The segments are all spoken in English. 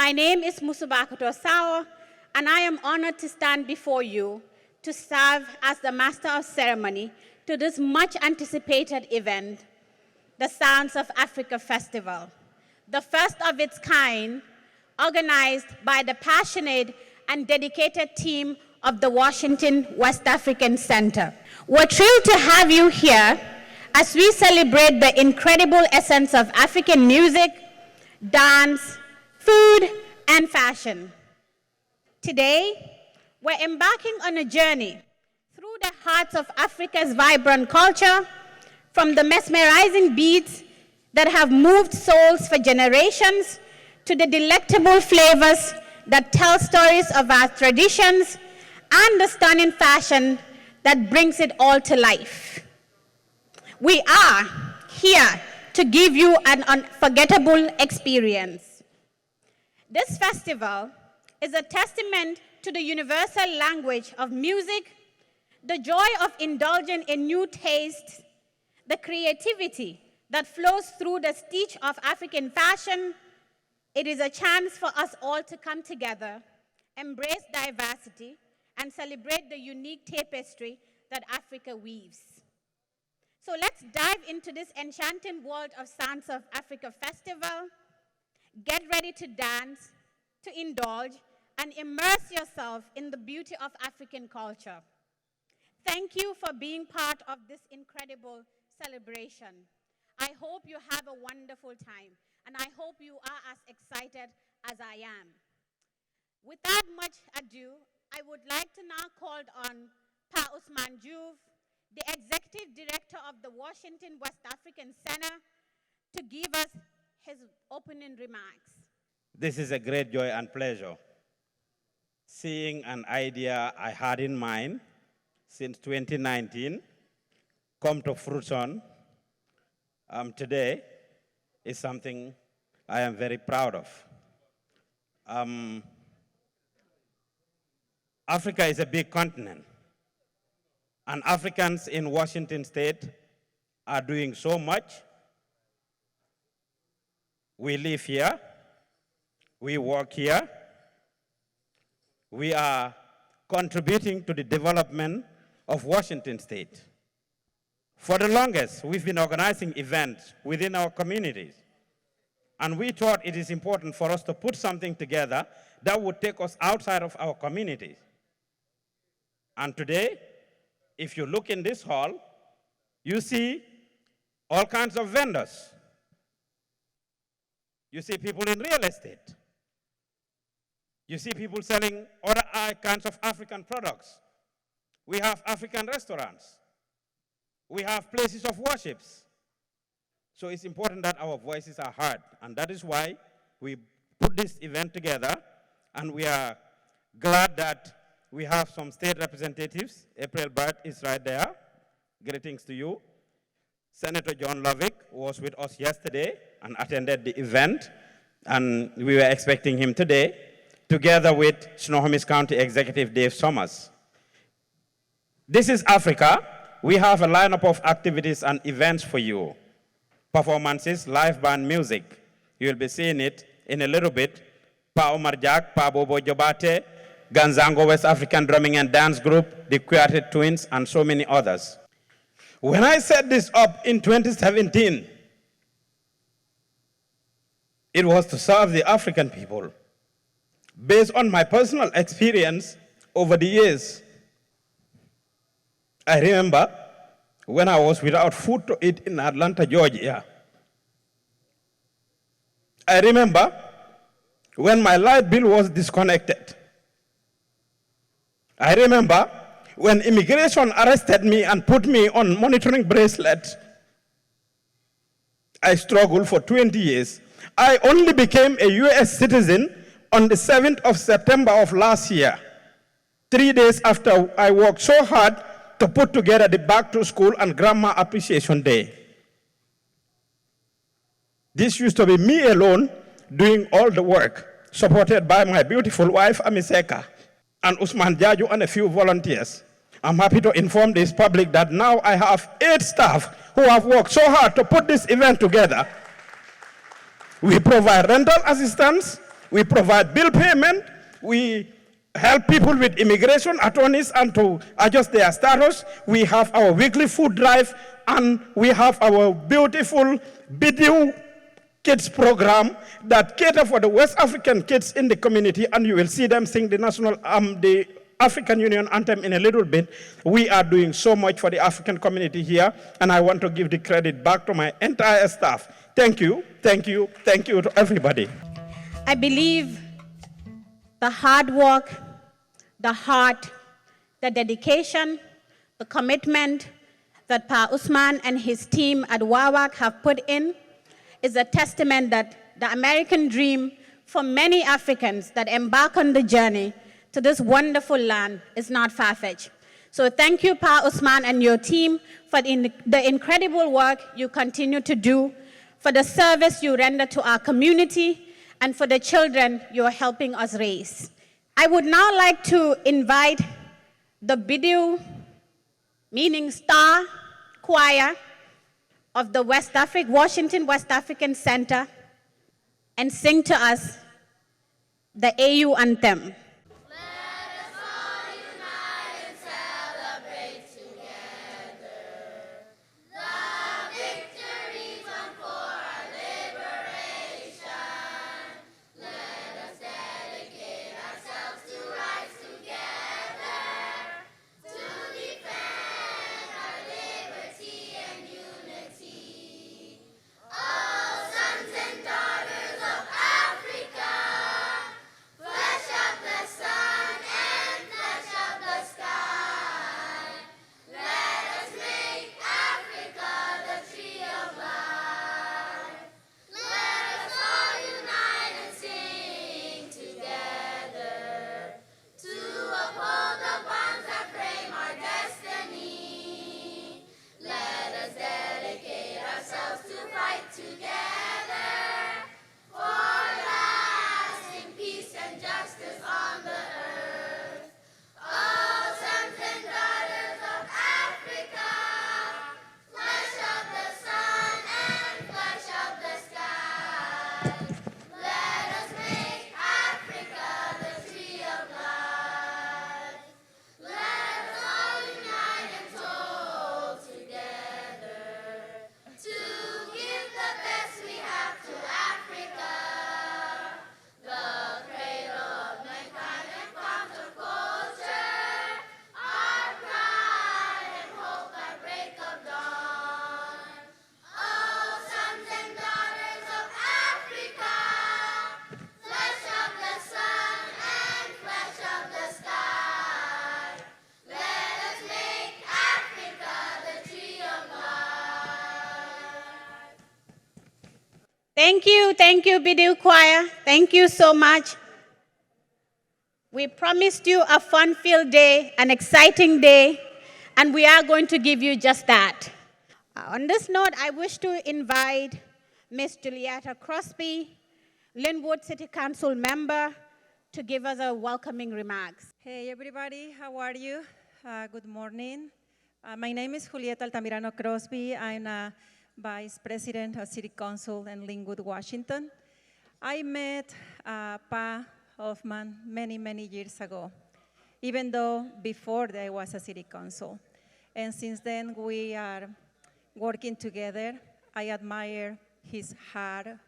My name is Musubakuto Sao, and I am honored to stand before you to serve as the Master of Ceremony to this much anticipated event, the Sounds of Africa Festival, the first of its kind, organized by the passionate and dedicated team of the Washington West African Center. We're thrilled to have you here as we celebrate the incredible essence of African music, dance, food, and fashion. Today, we're embarking on a journey through the hearts of Africa's vibrant culture, from the mesmerizing beats that have moved souls for generations to the delectable flavors that tell stories of our traditions and the stunning fashion that brings it all to life. We are here to give you an unforgettable experience. This festival is a testament to the universal language of music, the joy of indulging in new tastes, the creativity that flows through the stitch of African fashion. It is a chance for us all to come together, embrace diversity, and celebrate the unique tapestry that Africa weaves. So let's dive into this enchanting world of Sounds of Africa Festival. Get ready to dance, to indulge, and immerse yourself in the beauty of African culture. Thank you for being part of this incredible celebration. I hope you have a wonderful time, and I hope you are as excited as I am. Without much ado, I would like to now call on Pa Ousmane Diouf, the Executive Director of the Washington West African Center, to give us his opening remarks. This is a great joy and pleasure. Seeing an idea I had in mind since 2019 come to fruition today is something I am very proud of. Africa is a big continent, and Africans in Washington State are doing so much. We live here, we work here, we are contributing to the development of Washington State. For the longest, we've been organizing events within our communities, and we thought it is important for us to put something together that would take us outside of our communities. And today, if you look in this hall, you see all kinds of vendors. You see people in real estate. You see people selling other kinds of African products. We have African restaurants. We have places of worships. So it's important that our voices are heard, and that is why we put this event together, and we are glad that we have some state representatives. April Burt is right there. Greetings to you. Senator John Lovick was with us yesterday and attended the event, and we were expecting him today, together with Snohomish County Executive Dave Summers. This is Africa. We have a lineup of activities and events for you. Performances, live band music. You'll be seeing it in a little bit. Pa Omar Jack, Pa Bobo Jobate, Ganzango West African Drumming and Dance Group, the Quartet Twins, and so many others. When I set this up in 2017, it was to serve the African people. Based on my personal experience over the years, I remember when I was without food to eat in Atlanta, Georgia. I remember when my light bill was disconnected. I remember when immigration arrested me and put me on monitoring bracelets. I struggled for 20 years. I only became a US citizen on the 7th of September of last year, 3 days after I worked so hard to put together the Back to School and Grandma Appreciation Day. This used to be me alone doing all the work, supported by my beautiful wife, Amiseka, and Usman Jaju and a few volunteers. I'm happy to inform this public that now I have 8 staff who have worked so hard to put this event together. We provide rental assistance, We provide bill payment. We help people with immigration attorneys and to adjust their status. We have our weekly food drive, and we have our beautiful BDU kids program that cater for the West African kids in the community, and you will see them sing the African Union anthem in a little bit. We are doing so much for the African community here, and I want to give the credit back to my entire staff. Thank you, thank you, thank you to everybody. I believe the hard work, the heart, the dedication, the commitment that Pa Usman and his team at WAWAC have put in is a testament that the American dream for many Africans that embark on the journey to this wonderful land is not far-fetched. So thank you, Pa Usman and your team, for the incredible work you continue to do, for the service you render to our community, and for the children you are helping us raise. I would now like to invite the BDU, meaning Star Choir of the Washington West African Center, and sing to us the AU anthem. Thank you, BDU Choir. Thank you so much. We promised you a fun-filled day, an exciting day, and we are going to give you just that. On this note, I wish to invite Ms. Julietta Crosby, Linwood City Council member, to give us a welcoming remarks. Hey everybody, how are you? Good morning. My name is Julieta Altamirano Crosby. I'm a Vice President of City Council in Linwood, Washington. I met Pa Hoffman many years ago, even though before I was a City Council. And since then, we are working together. I admire his hard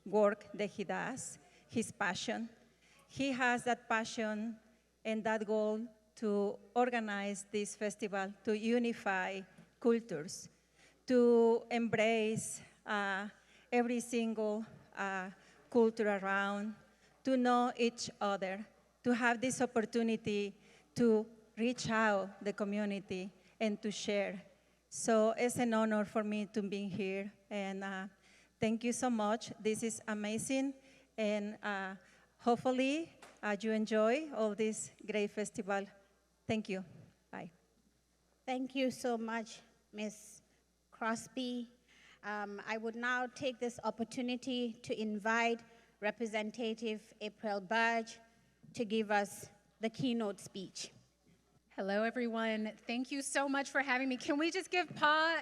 work that he does, his passion. He has that passion and that goal to organize this festival, to unify cultures, to embrace every single culture around, to know each other, to have this opportunity to reach out the community and to share. So it's an honor for me to be here, and thank you so much. This is amazing, and hopefully you enjoy all this great festival. Thank you. Bye. Thank you so much, Ms. Crosby. I would now take this opportunity to invite Representative April Burge to give us the keynote speech. Hello, everyone. Thank you so much for having me. Can we just give Pa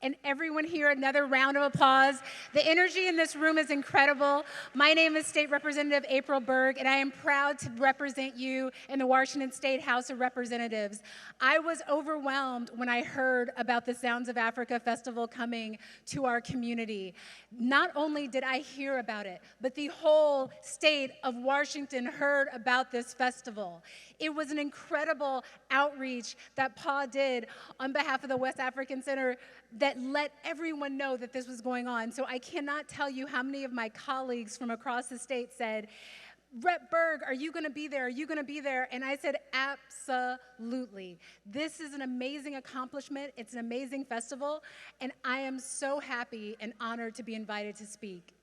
And everyone here, another round of applause. The energy in this room is incredible. My name is State Representative April Berg, and I am proud to represent you in the Washington State House of Representatives. I was overwhelmed when I heard about the Sounds of Africa Festival coming to our community. Not only did I hear about it, but the whole state of Washington heard about this festival. It was an incredible outreach that Pa did on behalf of the West African Center that let everyone know that this was going on. So I cannot tell you how many of my colleagues from across the state said, Rep. Berg, are you going to be there? Are you going to be there? And I said, absolutely. This is an amazing accomplishment. It's an amazing festival, and I am so happy and honored to be invited to speak.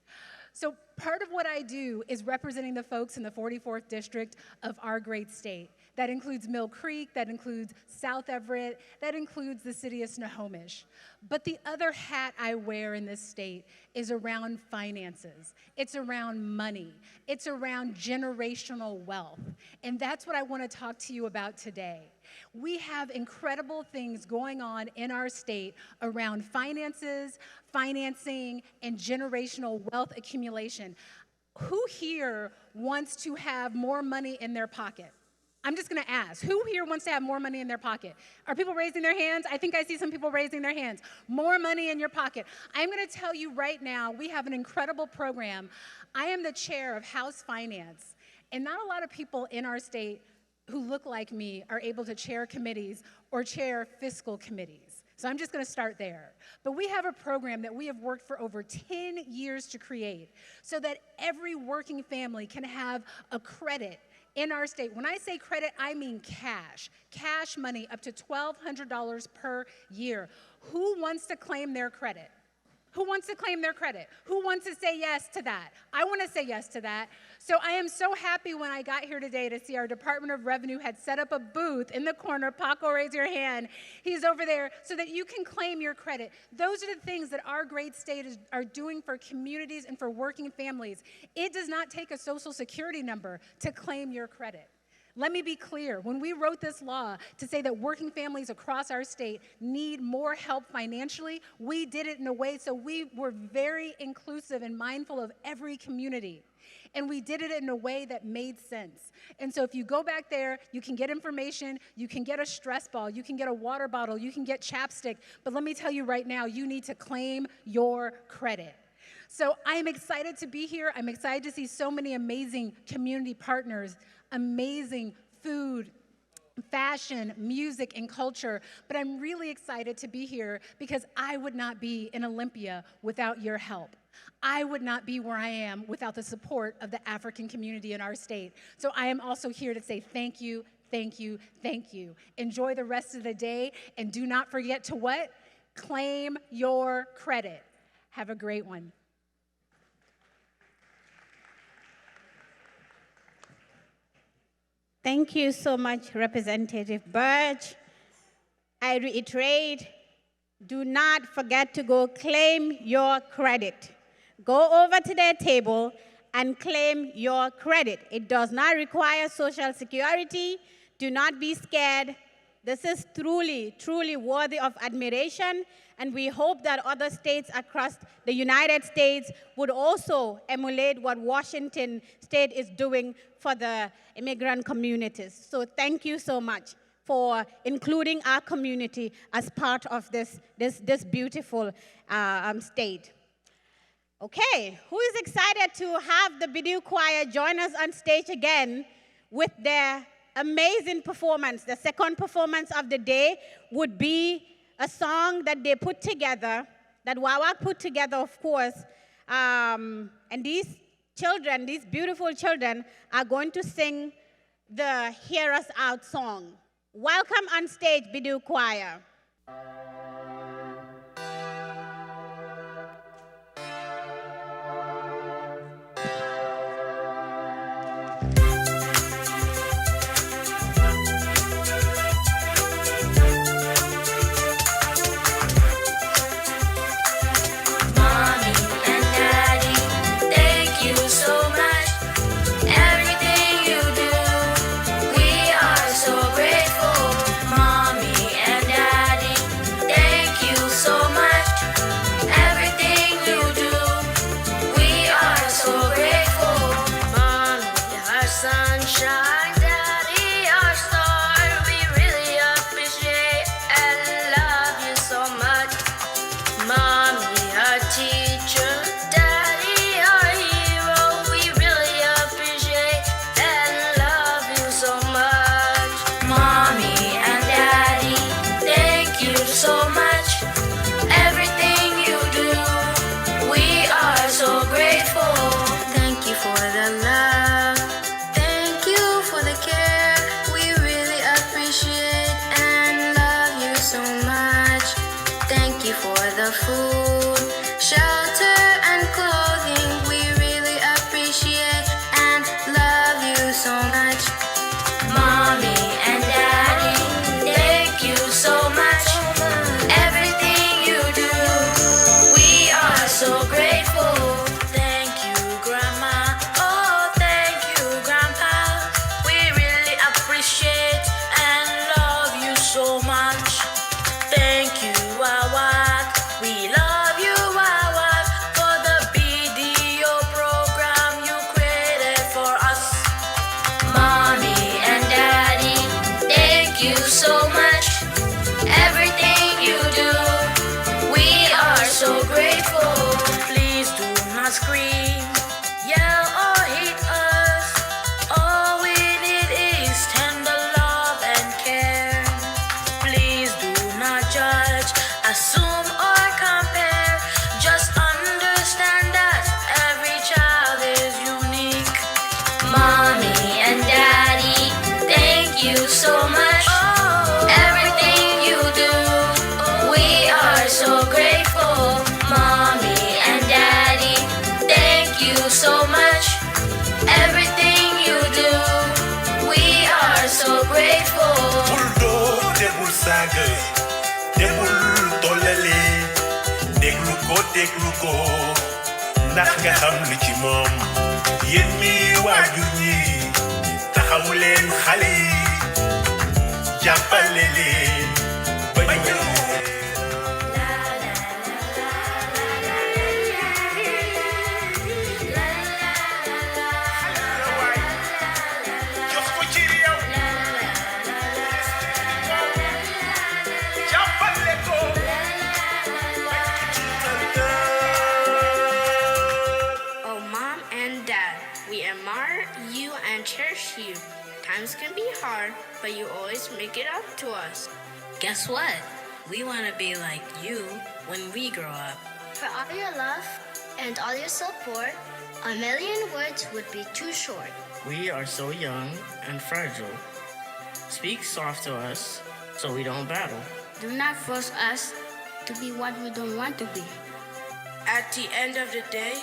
So part of what I do is representing the folks in the 44th District of our great state. That includes Mill Creek, that includes South Everett, that includes the city of Snohomish. But the other hat I wear in this state is around finances. It's around money. It's around generational wealth. And that's what I want to talk to you about today. We have incredible things going on in our state around finances, financing, and generational wealth accumulation. Who here wants to have more money in their pocket? I'm just going to ask, who here wants to have more money in their pocket? Are people raising their hands? I think I see some people raising their hands. More money in your pocket. I'm going to tell you right now, we have an incredible program. I am the chair of House Finance, and not a lot of people in our state who look like me are able to chair committees or chair fiscal committees. So I'm just going to start there. But we have a program that we have worked for over 10 years to create so that every working family can have a credit in our state. When I say credit, I mean cash. Cash money up to $1,200 per year. Who wants to claim their credit? Who wants to claim their credit? Who wants to say yes to that? I want to say yes to that. So I am so happy when I got here today to see our Department of Revenue had set up a booth in the corner. Paco, raise your hand. He's over there so that you can claim your credit. Those are the things that our great state are doing for communities and for working families. It does not take a social security number to claim your credit. Let me be clear, when we wrote this law to say that working families across our state need more help financially, we did it in a way so we were very inclusive and mindful of every community. And we did it in a way that made sense. And so if you go back there, you can get information, you can get a stress ball, you can get a water bottle, you can get chapstick, but let me tell you right now, you need to claim your credit. So I'm excited to be here. I'm excited to see so many amazing community partners, amazing food, fashion, music, and culture. But I'm really excited to be here because I would not be in Olympia without your help. I would not be where I am without the support of the African community in our state. So I am also here to say thank you, thank you, thank you. Enjoy the rest of the day, and do not forget to what? Claim your credit. Have a great one. Thank you so much, Representative Burge. I reiterate, do not forget to go claim your credit. Go over to their table and claim your credit. It does not require Social Security. Do not be scared. This is truly, truly worthy of admiration, and we hope that other states across the United States would also emulate what Washington State is doing for the immigrant communities. So thank you so much for including our community as part of this beautiful state. Okay, who is excited to have the Bidiw Choir join us on stage again with their amazing performance? The second performance of the day would be a song that they put together, that WAWAC put together, of course, and these children, these beautiful children, are going to sing the Hear Us Out song. Welcome on stage, Bidiw Choir. Mommy and Daddy, thank you so much. so much. Everything you do, we are so grateful. Buldo debul saga, debul tolale, deglu ko, ndax nga xam li ci moom. Yéen ñi waajur ñi, taxawu leen xale yi, jàppale leen ba ñu cherish you. Times can be hard, but you always make it up to us. Guess what? We want to be like you when we grow up. For all your love and all your support, a million words would be too short. We are so young and fragile. Speak soft to us so we don't battle. Do not force us to be what we don't want to be. At the end of the day,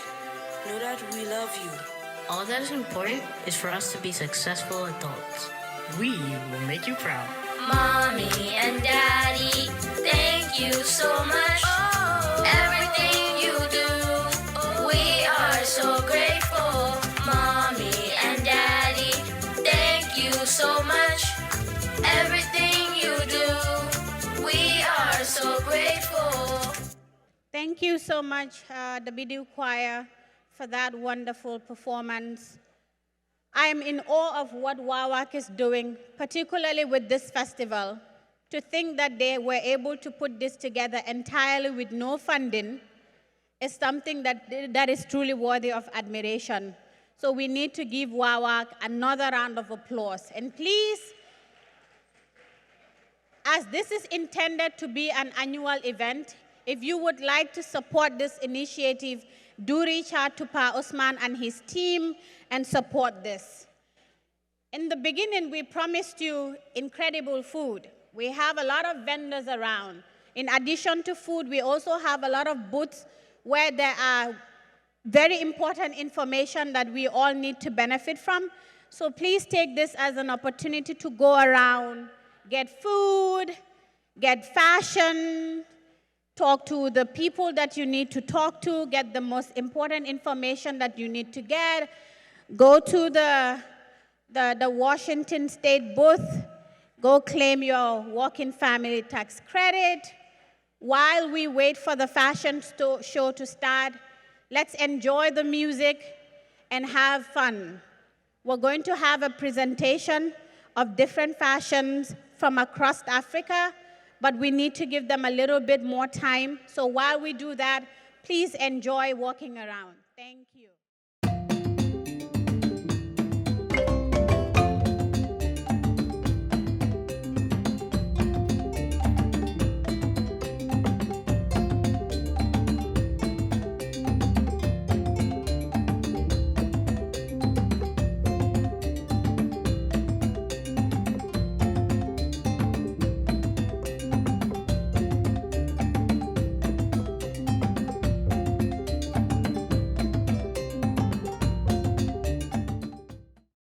know that we love you. All that is important is for us to be successful adults. We will make you proud. Mommy and Daddy, thank you so much. Everything you do, we are so grateful. Mommy and Daddy, thank you so much. Everything you do, we are so grateful. Thank you so much, the Bidu Choir, for that wonderful performance. I am in awe of what WAWAC is doing, particularly with this festival. To think that they were able to put this together entirely with no funding is something that is truly worthy of admiration. So we need to give WAWAC another round of applause. And please, as this is intended to be an annual event, if you would like to support this initiative, do reach out to Pa Usman and his team and support this. In the beginning, we promised you incredible food. We have a lot of vendors around. In addition to food, we also have a lot of booths where there are very important information that we all need to benefit from. So please take this as an opportunity to go around, get food, get fashion, talk to the people that you need to talk to, get the most important information that you need to get, go to the Washington State booth, go claim your working family tax credit. While we wait for the fashion show to start, let's enjoy the music and have fun. We're going to have a presentation of different fashions from across Africa, but we need to give them a little bit more time. So while we do that, please enjoy walking around. Thank you.